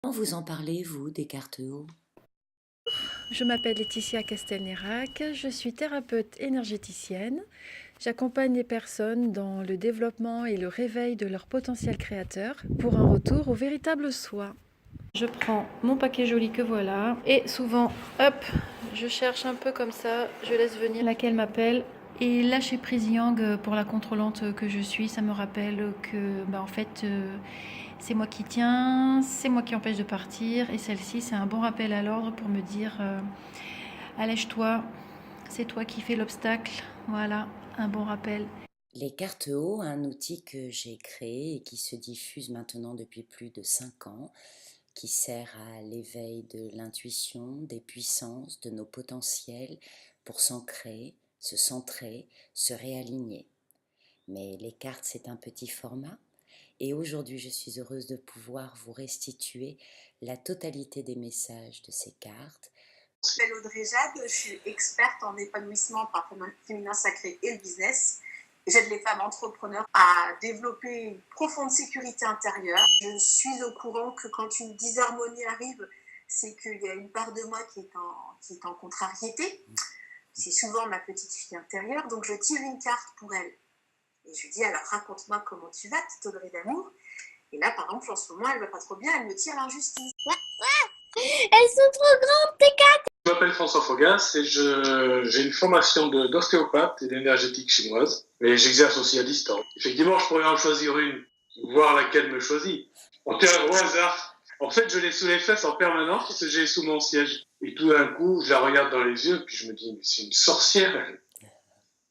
Comment vous en parlez, vous, des cartes haut? Je m'appelle Laetitia Castelnerac, je suis thérapeute énergéticienne. J'accompagne les personnes dans le développement et le réveil de leur potentiel créateur pour un retour au véritable soi. Je prends mon paquet joli que voilà et souvent, hop, je cherche un peu comme ça, je laisse venir laquelle m'appelle. Et lâcher prise yang pour la contrôlante que je suis, ça me rappelle que en fait c'est moi qui tiens, c'est moi qui empêche de partir et celle-ci c'est un bon rappel à l'ordre pour me dire allège-toi, c'est toi qui fais l'obstacle, voilà, un bon rappel. Les cartes haut, un outil que j'ai créé et qui se diffuse maintenant depuis plus de 5 ans, qui sert à l'éveil de l'intuition, des puissances, de nos potentiels pour s'ancrer, se centrer, se réaligner. Mais les cartes, c'est un petit format. Et aujourd'hui, je suis heureuse de pouvoir vous restituer la totalité des messages de ces cartes. Je m'appelle Audrey Jade, je suis experte en épanouissement par féminin sacré et le business. J'aide les femmes entrepreneurs à développer une profonde sécurité intérieure. Je suis au courant que quand une disharmonie arrive, c'est qu'il y a une part de moi qui est en contrariété. C'est souvent ma petite fille intérieure, donc je tire une carte pour elle. Et je lui dis, alors raconte-moi comment tu vas, petite Audrey d'amour. Et là, par exemple, en ce moment, elle va pas trop bien, elle me tire l'injustice. Elles sont trop grandes, tes cartes. Je m'appelle François Fogas et j'ai une formation d'ostéopathe et d'énergétique chinoise, mais j'exerce aussi à distance. Effectivement, je pourrais en choisir une, voir laquelle me choisit. On tire au hasard. En fait, je l'ai sous les fesses en permanence parce que j'ai sous mon siège. Et tout d'un coup, je la regarde dans les yeux, puis je me dis, mais c'est une sorcière, elle.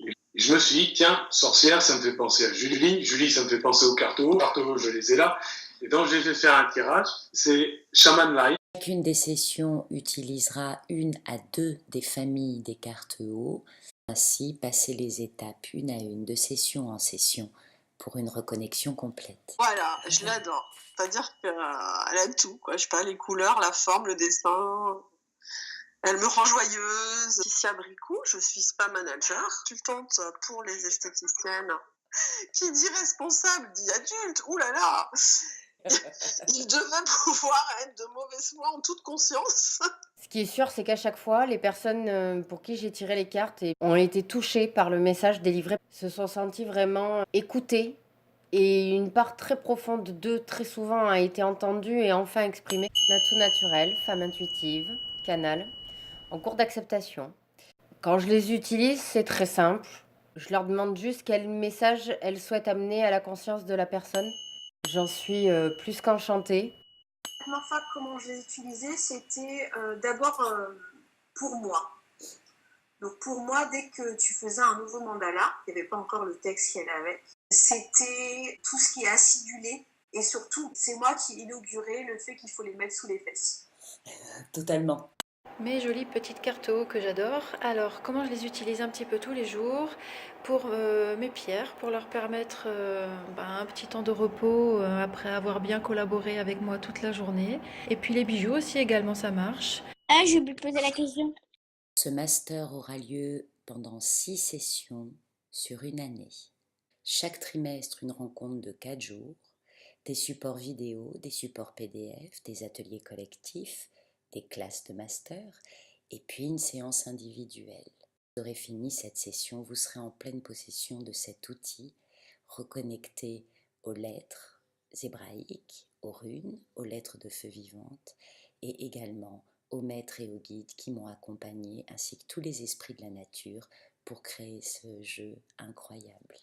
Et je me suis dit, tiens, sorcière, ça me fait penser à Julie. Julie, ça me fait penser au carteau. Carteau, je les ai là. Et donc, j'ai fait faire un tirage. C'est Shaman Light. Chacune des sessions utilisera une à deux des familles des cartes haut. Ainsi, passer les étapes une à une, de session en session, pour une reconnexion complète. Voilà, je l'adore. C'est-à-dire qu'elle a tout, quoi. Je sais pas, les couleurs, la forme, le dessin. Elle me rend joyeuse. Laetitia Bricou, je suis spa manager, consultante pour les esthéticiennes. Qui dit responsable dit adulte. Ouh là là. Il devait pouvoir être de mauvaise foi en toute conscience. Ce qui est sûr, c'est qu'à chaque fois, les personnes pour qui j'ai tiré les cartes ont été touchées par le message délivré, se sont senties vraiment écoutées et une part très profonde d'eux, très souvent, a été entendue et enfin exprimée. Natou naturel, femme intuitive, canal, en cours d'acceptation. Quand je les utilise, c'est très simple. Je leur demande juste quel message elles souhaitent amener à la conscience de la personne. J'en suis plus qu'enchantée. La première fois comment je les utilisais, c'était d'abord pour moi. Donc pour moi, dès que tu faisais un nouveau mandala, il n'y avait pas encore le texte qu'il y avait avec, c'était tout ce qui est acidulé. Et surtout, c'est moi qui inaugurais le fait qu'il faut les mettre sous les fesses. Totalement. Mes jolies petites cartes haut que j'adore. Alors, comment je les utilise un petit peu tous les jours pour mes pierres, pour leur permettre un petit temps de repos après avoir bien collaboré avec moi toute la journée. Et puis les bijoux aussi également, ça marche. Ah, j'ai oublié de poser la question. Ce master aura lieu pendant 6 sessions sur une année. Chaque trimestre, une rencontre de 4 jours, des supports vidéo, des supports PDF, des ateliers collectifs, des classes de master, et puis une séance individuelle. Vous aurez fini cette session, vous serez en pleine possession de cet outil, reconnecté aux lettres hébraïques, aux runes, aux lettres de feu vivantes, et également aux maîtres et aux guides qui m'ont accompagné, ainsi que tous les esprits de la nature, pour créer ce jeu incroyable.